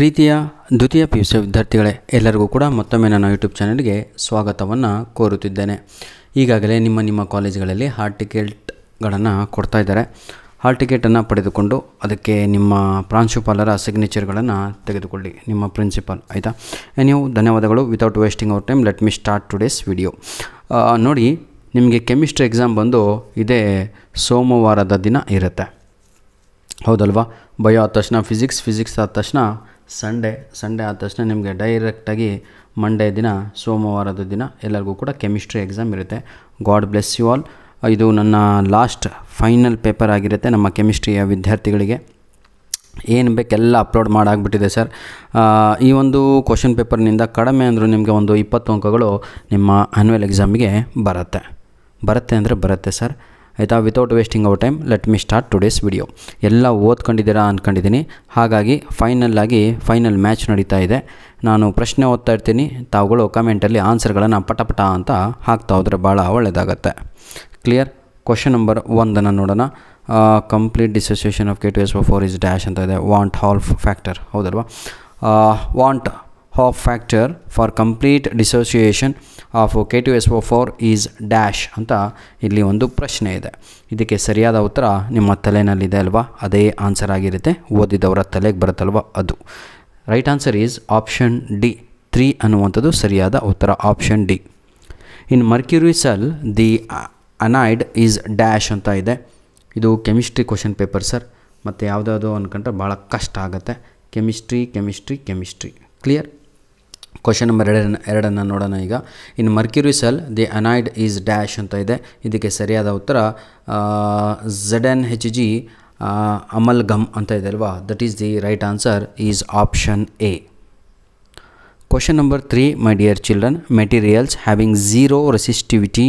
ಪ್ರೀತಿಯ ದ್ವಿತೀಯ PUC ವಿದ್ಯಾರ್ಥಿಗಳೇ, ಎಲ್ಲರಿಗೂ ಕೂಡ ಮತ್ತೊಮ್ಮೆ ನನ್ನ ಯೂಟ್ಯೂಬ್ ಚಾನಲ್ಗೆ ಸ್ವಾಗತವನ್ನು ಕೋರುತ್ತಿದ್ದೇನೆ. ಈಗಾಗಲೇ ನಿಮ್ಮ ಕಾಲೇಜುಗಳಲ್ಲಿ ಹಾಲ್ ಟಿಕೆಟ್ಗಳನ್ನು ಕೊಡ್ತಾ ಇದ್ದಾರೆ. ಹಾಲ್ ಟಿಕೆಟನ್ನು ಪಡೆದುಕೊಂಡು ಅದಕ್ಕೆ ನಿಮ್ಮ ಪ್ರಾಂಶುಪಾಲರ ಸಿಗ್ನೇಚರ್ಗಳನ್ನು ತೆಗೆದುಕೊಳ್ಳಿ, ನಿಮ್ಮ ಪ್ರಿನ್ಸಿಪಾಲ್. ಆಯಿತಾ? ನೀವು ಧನ್ಯವಾದಗಳು. Without wasting our time let me start today's video. ನೋಡಿ, ನಿಮಗೆ ಕೆಮಿಸ್ಟ್ರಿ ಎಕ್ಸಾಮ್ ಬಂದು ಇದೇ ಸೋಮವಾರದ ದಿನ ಇರುತ್ತೆ, ಹೌದಲ್ವಾ? ಬಯೋ ಆದ ತಕ್ಷಣ ಫಿಸಿಕ್ಸ್ ಆದ ತಕ್ಷಣ ಸಂಡೇ ಆದ ತಕ್ಷಣ ನಿಮಗೆ ಡೈರೆಕ್ಟಾಗಿ ಮಂಡೇ ದಿನ, ಸೋಮವಾರದ ದಿನ ಎಲ್ಲರಿಗೂ ಕೂಡ ಕೆಮಿಸ್ಟ್ರಿ ಎಕ್ಸಾಮ್ ಇರುತ್ತೆ. God bless you all. ಇದು ನನ್ನ ಲಾಸ್ಟ್ ಫೈನಲ್ ಪೇಪರ್ ಆಗಿರುತ್ತೆ ನಮ್ಮ ಕೆಮಿಸ್ಟ್ರಿಯ ವಿದ್ಯಾರ್ಥಿಗಳಿಗೆ. ಏನು ಬೇಕೆಲ್ಲ ಅಪ್ಲೋಡ್ ಮಾಡಾಗ್ಬಿಟ್ಟಿದೆ ಸರ್. ಈ ಒಂದು ಕ್ವಶನ್ ಪೇಪರ್ನಿಂದ ಕಡಿಮೆ ಅಂದರೂ ನಿಮಗೆ ಒಂದು 20 ಅಂಕಗಳು ನಿಮ್ಮ ಆ್ಯನ್ಯುವಲ್ ಎಕ್ಸಾಮಿಗೆ ಬರುತ್ತೆ ಅಂದರೆ ಬರುತ್ತೆ ಸರ್. ಆಯಿತಾ? Without wasting our time let me start today's video. ಎಲ್ಲ ಓದ್ಕೊಂಡಿದ್ದೀರಾ ಅಂದ್ಕೊಂಡಿದ್ದೀನಿ. ಹಾಗಾಗಿ ಫೈನಲ್ ಮ್ಯಾಚ್ ನಡೀತಾ ಇದೆ. ನಾನು ಪ್ರಶ್ನೆ ಓದ್ತಾ ಇರ್ತೀನಿ, ತಾವುಗಳು ಕಮೆಂಟಲ್ಲಿ ಆನ್ಸರ್ಗಳನ್ನು ಪಟ ಅಂತ ಹಾಕ್ತಾ ಹೋದರೆ ಭಾಳ ಒಳ್ಳೆಯದಾಗತ್ತೆ. ಕ್ಲಿಯರ್? ಕ್ವಶನ್ ನಂಬರ್ 1 ನೋಡೋಣ. Complete dissociation of K2SO4 is dash ಅಂತ ಇದೆ. ವಾಂಟ್ ಹಾಲ್ ಫ್ಯಾಕ್ಟರ್, ಹೌದಲ್ವಾ? Want half factor for complete dissociation of K2SO4 is dash ಅಂತ ಇಲ್ಲಿ ಒಂದು ಪ್ರಶ್ನೆ ಇದೆ. ಇದಕ್ಕೆ ಸರಿಯಾದ ಉತ್ತರ ನಿಮ್ಮ ತಲೆಯಲ್ಲಿದೆ ಅಲ್ವಾ? ಅದೇ ಆನ್ಸರ್ ಆಗಿರುತ್ತೆ. ಓದಿದವರ ತಲೆಗೆ ಬರುತ್ತಲ್ವ ಅದು. Right answer is option D. 3 ಅನ್ನುವಂಥದ್ದು ಸರಿಯಾದ ಉತ್ತರ, option D. In mercury cell the anode is dash ಅಂತ ಇದೆ. ಇದು ಕೆಮಿಸ್ಟ್ರಿ ಕ್ವಶನ್ ಪೇಪರ್ ಸರ್. ಮತ್ತು ಯಾವುದಾದ್ರು ಅಂದ್ಕೊಂಡ್ರೆ ಭಾಳ ಕಷ್ಟ ಆಗುತ್ತೆ. ಕೆಮಿಸ್ಟ್ರಿ. ಕ್ಲಿಯರ್? ಕ್ವಶನ್ ನಂಬರ್ 2 ನೋಡೋಣ ಈಗ. In mercury cell the anode is dash ಅಂತ ಇದೆ. ಇದಕ್ಕೆ ಸರಿಯಾದ ಉತ್ತರ ZnHg ಅಮಲ್ಗಮ್ ಅಂತ ಇದೆ ಅಲ್ವಾ? That is the right answer is option A. Question number 3, my dear children, materials having zero resistivity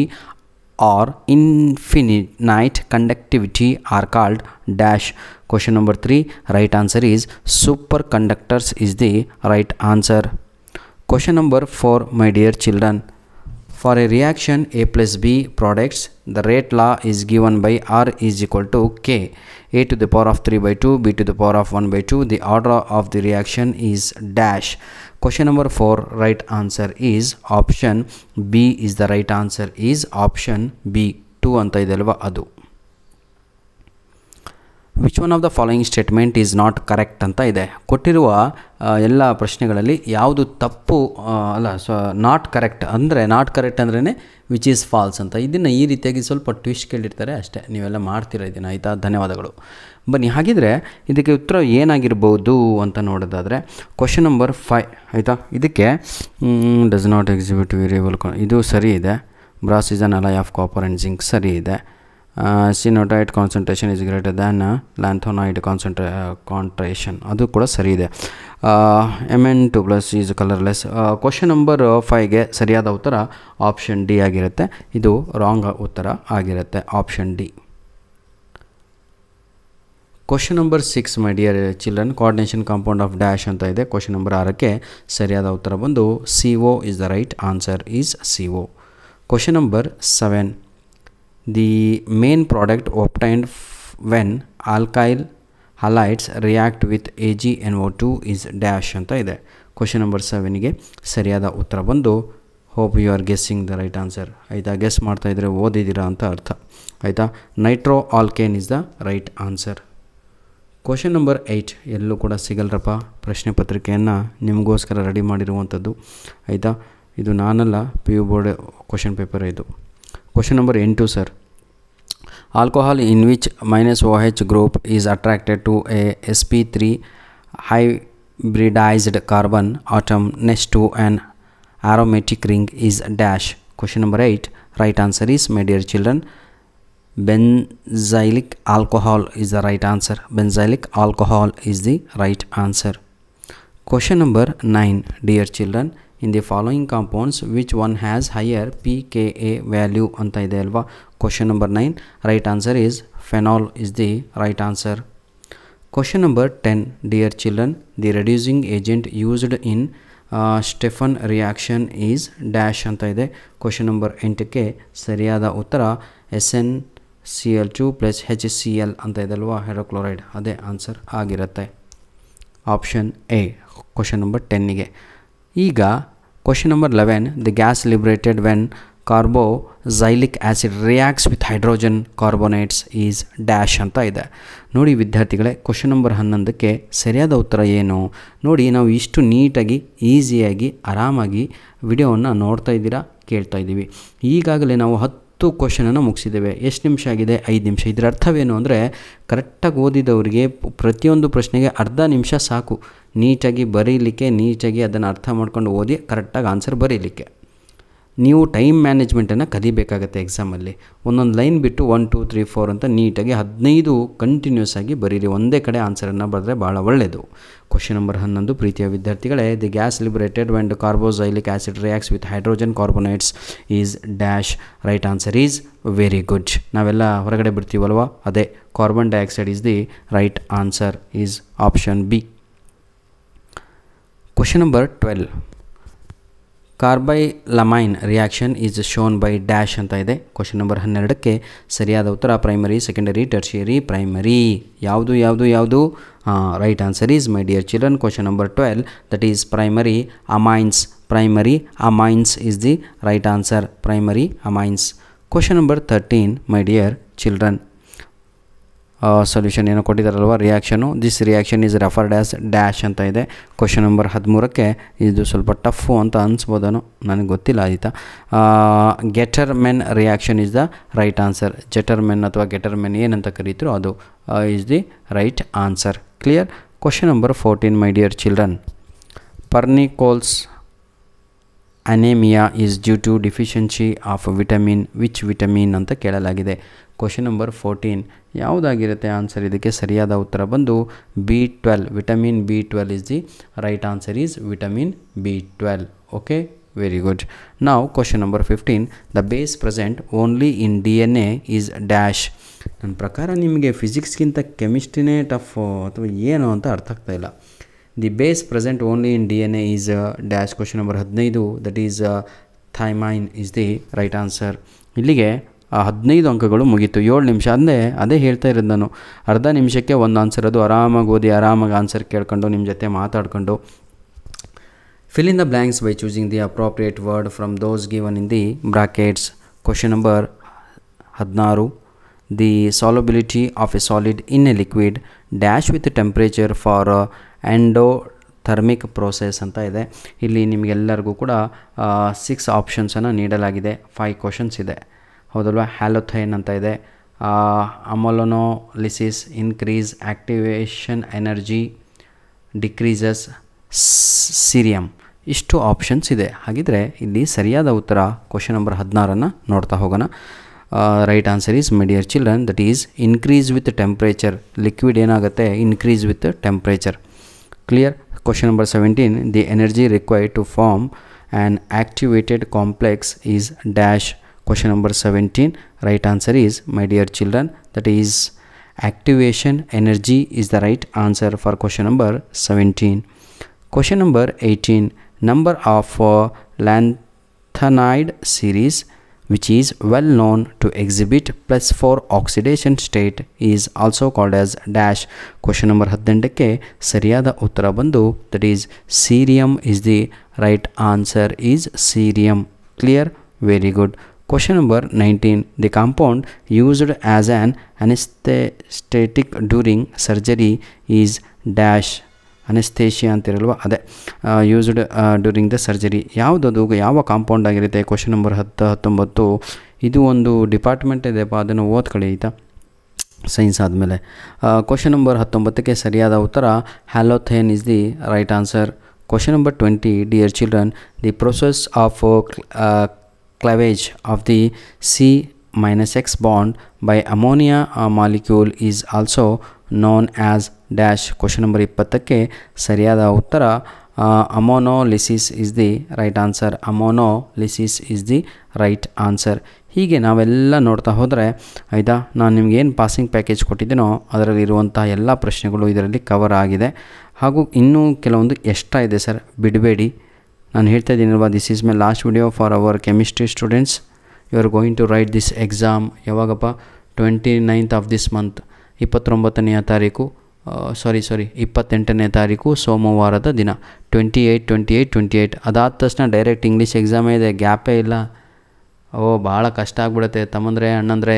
or infinite conductivity are called dash. Question number 3, right answer is superconductors is the right answer. Question number 4, my dear children, for a reaction A plus B products, the rate law is given by R is equal to K, A to the power of 3 by 2, B to the power of 1 by 2. The order of the reaction is dash. Question number 4, right answer is option B is the right answer is option B. 2 ಅಂತ ಇದೆ ಅಲ್ವಾ ಅದು. Which one of the following statement is not correct ಅಂತ ಇದೆ. ಕೊಟ್ಟಿರುವ ಎಲ್ಲ ಪ್ರಶ್ನೆಗಳಲ್ಲಿ ಯಾವುದು ತಪ್ಪು ನಾಟ್ ಕರೆಕ್ಟ್ ಅಂದ್ರೇ ವಿಚ್ ಈಸ್ ಫಾಲ್ಸ್ ಅಂತ. ಇದನ್ನು ಈ ರೀತಿಯಾಗಿ ಸ್ವಲ್ಪ ಟ್ವಿಸ್ಟ್ ಕೇಳಿರ್ತಾರೆ ಅಷ್ಟೇ. ನೀವೆಲ್ಲ ಮಾಡ್ತೀರಾ ಇದನ್ನು, ಆಯಿತಾ? ಧನ್ಯವಾದಗಳು. ಬನ್ನಿ, ಹಾಗಿದ್ರೆ ಇದಕ್ಕೆ ಉತ್ತರ ಏನಾಗಿರ್ಬೋದು ಅಂತ ನೋಡೋದಾದರೆ ಕ್ವಶನ್ ನಂಬರ್ 5, ಆಯಿತಾ? ಇದಕ್ಕೆ ಡಸ್ ನಾಟ್ ಎಕ್ಸಿಬಿಟ್ ವೇರಿಯಬಲ್, ಇದು ಸರಿ ಇದೆ. Brass is an alloy of copper and zinc, ಸರಿ ಇದೆ. ಸಿನೋಟೈಟ್ concentration is greater than lanthanoid concentration, ಅದು ಕೂಡ ಸರಿ ಇದೆ. Mn2+ is colourless. Question number 5ಗೆ ಸರಿಯಾದ ಉತ್ತರ ಆಪ್ಷನ್ ಡಿ ಆಗಿರುತ್ತೆ. ಇದು ರಾಂಗ್ ಉತ್ತರ ಆಗಿರುತ್ತೆ, option D. Question number 6, my dear children, coordination compound of dash ಅಂತ ಇದೆ. ಕ್ವಶನ್ ನಂಬರ್ 6ಕ್ಕೆ ಸರಿಯಾದ ಉತ್ತರ ಬಂದು CO is the right answer is CO. Question number 7, the main product obtained when alkyl halides react with AgNO2 is dash ಅಂತ ಇದೆ. Question number 7ಗೆ ಸರಿಯಾದ ಉತ್ತರ ಬಂದು hope you are guessing the right answer. ಆಯಿತಾ? ಗೆಸ್ ಮಾಡ್ತಾಯಿದ್ರೆ ಓದಿದ್ದೀರಾ ಅಂತ ಅರ್ಥ, ಆಯಿತಾ? Nitro alkane is the right answer. Question number 8 ಎಲ್ಲೂ ಕೂಡ ಸಿಗಲ್ರಪ್ಪ. ಪ್ರಶ್ನೆ ಪತ್ರಿಕೆಯನ್ನು ನಿಮಗೋಸ್ಕರ ರೆಡಿ ಮಾಡಿರುವಂಥದ್ದು, ಆಯಿತಾ? ಇದು ನಾನಲ್ಲ, PU ಬೋರ್ಡ್ ಕ್ವಶನ್ ಪೇಪರ್ ಇದು. Question number 8 sir. Alcohol in which -OH group is attracted to a sp3 hybridized carbon atom next to an aromatic ring is dash. Question number 8, right answer is, my dear children, benzylic alcohol is the right answer. Benzylic alcohol is the right answer. Question number 9, dear children, in the following compounds which one has higher pKa value ಅಂತ ಇದೆ ಅಲ್ವಾ? Question number 9, right answer is phenol is the right answer. Question number 10, dear children, the reducing agent used in Stephen reaction is dash ಅಂತ ಇದೆ. Question number 8ಕ್ಕೆ ಸರಿಯಾದ ಉತ್ತರ SnCl2 + HCl ಅಂತ ಇದೆ ಅಲ್ವಾ? ಹೈಡ್ರೋಕ್ಲೋರೈಡ್, ಅದೇ ಆನ್ಸರ್ ಆಗಿರುತ್ತೆ, ಆಪ್ಷನ್ ಎ. ಕ್ವಶನ್ ನಂಬರ್ 10ಗೆ. ಈಗ question number 11, the gas liberated when carboxylic acid reacts with hydrogen carbonates is dash ಅಂತ ಇದೆ. ನೋಡಿ ವಿದ್ಯಾರ್ಥಿಗಳೇ, ಕ್ವಶನ್ ನಂಬರ್ 11ಕ್ಕೆ ಸರಿಯಾದ ಉತ್ತರ ಏನು ನೋಡಿ. ನಾವು ಇಷ್ಟು ನೀಟಾಗಿ ಈಸಿಯಾಗಿ ಆರಾಮಾಗಿ ವಿಡಿಯೋವನ್ನು ನೋಡ್ತಾ ಇದ್ದೀರಾ, ಕೇಳ್ತಾ ಇದ್ದೀವಿ. ಈಗಾಗಲೇ ನಾವು 10 ಕ್ವಶನನ್ನು ಮುಗಿಸಿದ್ದೇವೆ. ಎಷ್ಟು ನಿಮಿಷ ಆಗಿದೆ? 5 ನಿಮಿಷ. ಇದರ ಅರ್ಥವೇನು ಅಂದರೆ, ಕರೆಕ್ಟಾಗಿ ಓದಿದವರಿಗೆ ಪ್ರತಿಯೊಂದು ಪ್ರಶ್ನೆಗೆ ಅರ್ಧ ನಿಮಿಷ ಸಾಕು ನೀಟಾಗಿ ಬರೀಲಿಕ್ಕೆ, ನೀಟಾಗಿ ಅದನ್ನು ಅರ್ಥ ಮಾಡ್ಕೊಂಡು ಓದಿ ಕರೆಕ್ಟಾಗಿ ಆನ್ಸರ್ ಬರೀಲಿಕ್ಕೆ. ನೀವು ಟೈಮ್ ಮ್ಯಾನೇಜ್ಮೆಂಟನ್ನು ಕಲಿಬೇಕಾಗತ್ತೆ. ಎಕ್ಸಾಮಲ್ಲಿ ಒಂದೊಂದು ಲೈನ್ ಬಿಟ್ಟು 1 2 3 4 ಅಂತ ನೀಟಾಗಿ 15 ಕಂಟಿನ್ಯೂಸ್ ಆಗಿ ಬರೀರಿ. ಒಂದೇ ಕಡೆ ಆನ್ಸರನ್ನು ಬರೆದ್ರೆ ಭಾಳ ಒಳ್ಳೆಯದು. ಕ್ವಶನ್ ನಂಬರ್ 11, ಪ್ರೀತಿಯ ವಿದ್ಯಾರ್ಥಿಗಳೇ, the gas liberated when carboxylic acid reacts with hydrogen carbonates is dash. Right answer is very good. ನಾವೆಲ್ಲ ಹೊರಗಡೆ ಬಿಡ್ತೀವಲ್ವ, ಅದೇ carbon dioxide is the right answer, is option B. Question number 12, carbylamine reaction is shown by dash ಅಂತ ಇದೆ. Question number 12ಕ್ಕೆ ಸರಿಯಾದ ಉತ್ತರ primary, secondary, tertiary, primary. ಯಾವುದು? Right answer is, my dear children, question number 12, that is primary amines. Primary amines is the right answer, primary amines. Question number 13, my dear children, solution ಏನೋ ಕೊಟ್ಟಿದ್ದಾರಲ್ವ, reaction. This reaction is referred as dash ಅಂತ ಇದೆ. Question number 13ಕ್ಕೆ ಇದು ಸ್ವಲ್ಪ tough ಅಂತ ಅನಿಸ್ಬೋದೇನೋ, ನನಗೆ ಗೊತ್ತಿಲ್ಲ ಆಯಿತಾ. Gattermann reaction is the right answer. Gattermann ಅಥವಾ ಗೆಟರ್ಮೆನ್ ಏನಂತ ಕರೀತೀರೋ ಅದು is the right answer. Clear. Question number 14, my dear children, pernicious anaemia is due to deficiency of vitamin. Which vitamin ಅಂತ ಕೇಳಲಾಗಿದೆ. ಕ್ವಶನ್ ನಂಬರ್ 14 ಯಾವುದಾಗಿರುತ್ತೆ ಆನ್ಸರ್? ಇದಕ್ಕೆ ಸರಿಯಾದ ಉತ್ತರ ಬಂದು B12. Vitamin B12 is the right answer, is vitamin B12. Okay, very good. ನಾವು question number 15, the base present only in DNA is dash. ನನ್ನ ಪ್ರಕಾರ ನಿಮಗೆ ಫಿಸಿಕ್ಸ್ಗಿಂತ ಕೆಮಿಸ್ಟ್ರಿನೇ ಟಫ್ ಅಥವಾ ಏನು ಅಂತ ಅರ್ಥ ಆಗ್ತಾ ಇಲ್ಲ. The base present only in DNA is dash. Question number 15, that is thymine is the right answer. ಇಲ್ಲಿಗೆ 15 ಅಂಕಗಳು ಮುಗೀತು. 7 ನಿಮಿಷ ಅದೇ ಹೇಳ್ತಾ ಇರೋದು ನಾನು. ಅರ್ಧ ನಿಮಿಷಕ್ಕೆ ಒಂದು ಆನ್ಸರ್, ಅದು ಆರಾಮಾಗಿ ಓದಿ ಆರಾಮಾಗಿ ಆನ್ಸರ್ ಕೇಳ್ಕೊಂಡು ನಿಮ್ಮ ಜೊತೆ ಮಾತಾಡಿಕೊಂಡು. Fill in the blanks by choosing the appropriate word from those given in the brackets. Question number 16, the solubility of A solid in a liquid dash with temperature for endothermic process ಅಂತ ಇದೆ. ಇಲ್ಲಿ ನಿಮಗೆಲ್ಲರಿಗೂ ಕೂಡ 6 ಆಪ್ಷನ್ಸನ್ನು ನೀಡಲಾಗಿದೆ. 5 questions ಇದೆ, ಹೌದಲ್ವಾ. Halothane ಅಂತ ಇದೆ, ammonolysis increase activation energy decreases, cerium. ಇಷ್ಟು ಆಪ್ಷನ್ಸ್ ಇದೆ. ಹಾಗಿದ್ರೆ ಇಲ್ಲಿ ಸರಿಯಾದ ಉತ್ತರ ಕ್ವಶನ್ ನಂಬರ್ 16 ನೋಡ್ತಾ ಹೋಗೋಣ. Right answer is, my dear children, that is increase with temperature. Liquid ಏನಾಗುತ್ತೆ? Increase with temperature. Clear. Question number 17, the energy required to form an activated complex is dash. Question number 17, right answer is, my dear children, that is activation energy is the right answer for question number 17. Question number 18, number of lanthanide series which is well known to exhibit +4 oxidation state is also called as dash. Question number 18ಕ್ಕೆ ಸರಿಯಾದ ಉತ್ತರ ಬಂದು, that is cerium is the right answer, is cerium. Clear? Very good. Question number 19, the compound used as an anesthetic during surgery is dash. ಅನೆಸ್ಥೇಷಿಯಾ ಅಂತಿರಲ್ವ, ಅದೇ used during the surgery. ಯಾವುದದು, ಯಾವ compound ಆಗಿರುತ್ತೆ? Question number 19. ಇದು ಒಂದು department ಇದೆಯಪ್ಪ, ಅದನ್ನು ಓದ್ಕೊಳ್ಳಿ ಆಯಿತಾ, ಸೈನ್ಸ್ ಆದಮೇಲೆ. ಕ್ವಶನ್ ನಂಬರ್ 19ಕ್ಕೆ ಸರಿಯಾದ ಉತ್ತರ ಹ್ಯಾಲೋಥೇನ್ is the right answer. Question number 20, dear children, the process of cleavage of the C-X bond by ammonia molecule is also known as dash. Question number 20ಕ್ಕೆ ಸರಿಯಾದ ಉತ್ತರ ammonolysis is the right answer. Ammonolysis is the right answer. ಹೀಗೆ ನಾವೆಲ್ಲ ನೋಡ್ತಾ ಹೋದರೆ ಆಯಿತಾ, ನಾನು ನಿಮಗೇನು ಪಾಸಿಂಗ್ ಪ್ಯಾಕೇಜ್ ಕೊಟ್ಟಿದ್ದೀನೋ ಅದರಲ್ಲಿರುವಂಥ ಎಲ್ಲ ಪ್ರಶ್ನೆಗಳು ಇದರಲ್ಲಿ ಕವರ್ ಆಗಿದೆ. ಹಾಗೂ ಇನ್ನೂ ಕೆಲವೊಂದು ಎಕ್ಸ್ಟ್ರಾ ಇದೆ ಸರ್, ಬಿಡಬೇಡಿ. ನಾನು ಹೇಳ್ತಾ ಇದ್ದೀನಲ್ವಾ, this is my last video for our chemistry students. You are going to write this exam. ಯಾವಾಗಪ್ಪ? 29th ಆಫ್ ದಿಸ್ ಮಂತ್, 29ನೇ ತಾರೀಕು ಸಾರಿ 28ನೇ ತಾರೀಕು ಸೋಮವಾರದ ದಿನ 28 ಅದಾದ ತಕ್ಷಣ ಡೈರೆಕ್ಟ್ ಇಂಗ್ಲೀಷ್ ಎಕ್ಸಾಮೇ ಇದೆ, ಗ್ಯಾಪೇ ಇಲ್ಲ. ಭಾಳ ಕಷ್ಟ ಆಗಿಬಿಡುತ್ತೆ ತಮ್ಮಂದರೆ ಅಣ್ಣಂದರೆ.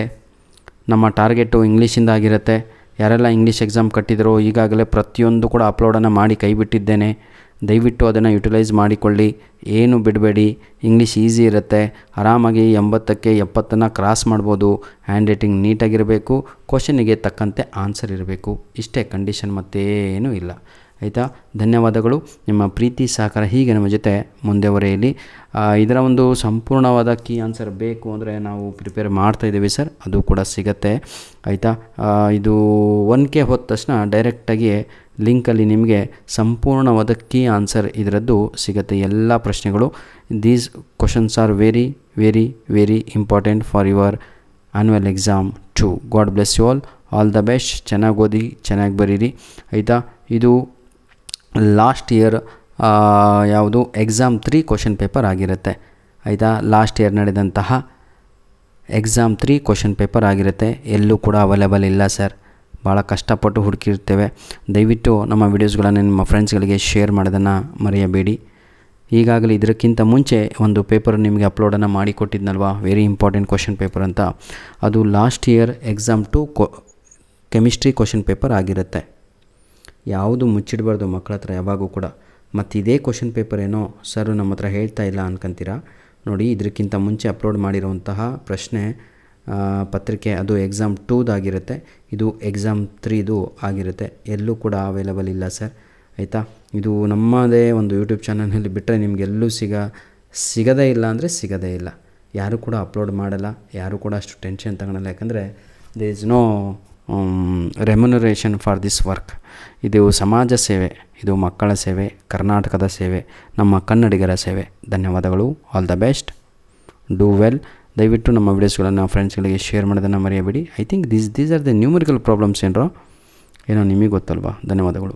ನಮ್ಮ ಟಾರ್ಗೆಟು ಇಂಗ್ಲೀಷಿಂದ ಆಗಿರುತ್ತೆ. ಯಾರೆಲ್ಲ ಇಂಗ್ಲೀಷ್ ಎಕ್ಸಾಮ್ ಕಟ್ಟಿದ್ರೋ ಈಗಾಗಲೇ ಪ್ರತಿಯೊಂದು ಕೂಡ ಅಪ್ಲೋಡನ್ನು ಮಾಡಿ ಕೈ ಬಿಟ್ಟಿದ್ದೇನೆ. ದಯವಿಟ್ಟು ಅದನ್ನು ಯುಟಿಲೈಸ್ ಮಾಡಿಕೊಳ್ಳಿ, ಏನು ಬಿಡಬೇಡಿ. ಇಂಗ್ಲೀಷ್ ಈಸಿ ಇರುತ್ತೆ, ಆರಾಮಾಗಿ 80ಕ್ಕೆ 70 ಕ್ರಾಸ್ ಮಾಡ್ಬೋದು. ಹ್ಯಾಂಡ್ ರೈಟಿಂಗ್ ನೀಟಾಗಿರಬೇಕು, ಕ್ವಶನಿಗೆ ತಕ್ಕಂತೆ ಆನ್ಸರ್ ಇರಬೇಕು. ಇಷ್ಟೇ ಕಂಡೀಷನ್, ಮತ್ತೇನೂ ಇಲ್ಲ. ಆಯಿತಾ? ಧನ್ಯವಾದಗಳು. ನಿಮ್ಮ ಪ್ರೀತಿ ಸಹಕಾರ ಹೀಗೆ ನಮ್ಮ ಜೊತೆ ಮುಂದೆವರೆಯಲಿ. ಇದರ ಒಂದು ಸಂಪೂರ್ಣವಾದ ಕೀ ಆನ್ಸರ್ ಬೇಕು ಅಂದರೆ ನಾವು ಪ್ರಿಪೇರ್ ಮಾಡ್ತಾಯಿದ್ದೀವಿ ಸರ್, ಅದು ಕೂಡ ಸಿಗುತ್ತೆ. ಆಯಿತಾ? ಇದು 1K ಹೋದ ತಕ್ಷಣ ಡೈರೆಕ್ಟಾಗಿ ಲಿಂಕಲ್ಲಿ ನಿಮಗೆ ಸಂಪೂರ್ಣವಾದ ಕೀ ಆನ್ಸರ್ ಇದರದ್ದು ಸಿಗುತ್ತೆ, ಎಲ್ಲ ಪ್ರಶ್ನೆಗಳು. These questions are very very very important for your annual exam too. God bless you all the best. ಚೆನ್ನಾಗಿ ಓದಿ, ಚೆನ್ನಾಗಿ ಬರೀರಿ. ಆಯಿತಾ? ಇದು ಲಾಸ್ಟ್ ಇಯರ್ ಯಾವುದು ಎಕ್ಸಾಮ್ 3 ಕ್ವಶನ್ ಪೇಪರ್ ಆಗಿರುತ್ತೆ. ಆಯಿತಾ? ಲಾಸ್ಟ್ ಇಯರ್ ನಡೆದಂತಹ ಎಕ್ಸಾಮ್ 3 ಕ್ವಶನ್ ಪೇಪರ್ ಆಗಿರುತ್ತೆ. ಎಲ್ಲೂ ಕೂಡ ಅವೈಲೇಬಲ್ ಇಲ್ಲ ಸರ್, ಭಾಳ ಕಷ್ಟಪಟ್ಟು ಹುಡುಕಿರ್ತೇವೆ. ದಯವಿಟ್ಟು ನಮ್ಮ ವಿಡಿಯೋಸ್ಗಳನ್ನು ನಿಮ್ಮ ಫ್ರೆಂಡ್ಸ್ಗಳಿಗೆ ಶೇರ್ ಮಾಡೋದನ್ನು ಮರೆಯಬೇಡಿ. ಈಗಾಗಲೇ ಇದಕ್ಕಿಂತ ಮುಂಚೆ ಒಂದು ಪೇಪರ್ ನಿಮಗೆ ಅಪ್ಲೋಡನ್ನು ಮಾಡಿಕೊಟ್ಟಿದ್ನಲ್ವಾ, ವೆರಿ ಇಂಪಾರ್ಟೆಂಟ್ ಕ್ವಶನ್ ಪೇಪರ್ ಅಂತ. ಅದು last year exam 2 chemistry question paper ಆಗಿರುತ್ತೆ. ಯಾವುದು ಮುಚ್ಚಿಡಬಾರ್ದು ಮಕ್ಕಳ ಹತ್ರ ಯಾವಾಗೂ ಕೂಡ. ಮತ್ತು ಇದೇ ಕ್ವಶನ್ ಪೇಪರ್ ಏನೋ ಸರ್ ನಮ್ಮ ಹತ್ರ ಹೇಳ್ತಾ ಇಲ್ಲ ಅನ್ಕೊಂತೀರಾ. ನೋಡಿ, ಇದಕ್ಕಿಂತ ಮುಂಚೆ ಅಪ್ಲೋಡ್ ಮಾಡಿರುವಂತಹ ಪ್ರಶ್ನೆ ಪತ್ರಿಕೆ ಅದು ಎಕ್ಸಾಮ್ 2ದಾಗಿರುತ್ತೆ, ಇದು ಎಕ್ಸಾಮ್ 3ದು ಆಗಿರುತ್ತೆ. ಎಲ್ಲೂ ಕೂಡ ಅವೈಲೇಬಲ್ ಇಲ್ಲ ಸರ್. ಆಯಿತಾ? ಇದು ನಮ್ಮದೇ ಒಂದು ಯೂಟ್ಯೂಬ್ ಚಾನಲ್ನಲ್ಲಿ ಬಿಟ್ಟರೆ ನಿಮಗೆಲ್ಲೂ ಸಿಗದೇ ಇಲ್ಲ ಅಂದರೆ ಸಿಗೋದೇ ಇಲ್ಲ. ಯಾರೂ ಕೂಡ ಅಪ್ಲೋಡ್ ಮಾಡಲ್ಲ, ಯಾರೂ ಕೂಡ ಅಷ್ಟು ಟೆನ್ಷನ್ ತಗೊಳಲ್ಲ. ಯಾಕಂದರೆ they is no remuneration for this work. ಇದು ಸಮಾಜ ಸೇವೆ, ಇದು ಮಕ್ಕಳ ಸೇವೆ, ಕರ್ನಾಟಕದ ಸೇವೆ, ನಮ್ಮ ಕನ್ನಡಿಗರ ಸೇವೆ. ಧನ್ಯವಾದಗಳು. All the best, do well. ದಯವಿಟ್ಟು ನಮ್ಮ ವಿಡಿಯೋಸ್ಗಳನ್ನು ಫ್ರೆಂಡ್ಸ್ಗಳಿಗೆ ಶೇರ್ ಮಾಡೋದನ್ನು ಮರೆಯಬೇಡಿ. I think these are the numerical problems ಏನೋ ನಿಮಗೆ ಗೊತ್ತಲ್ವಾ. ಧನ್ಯವಾದಗಳು.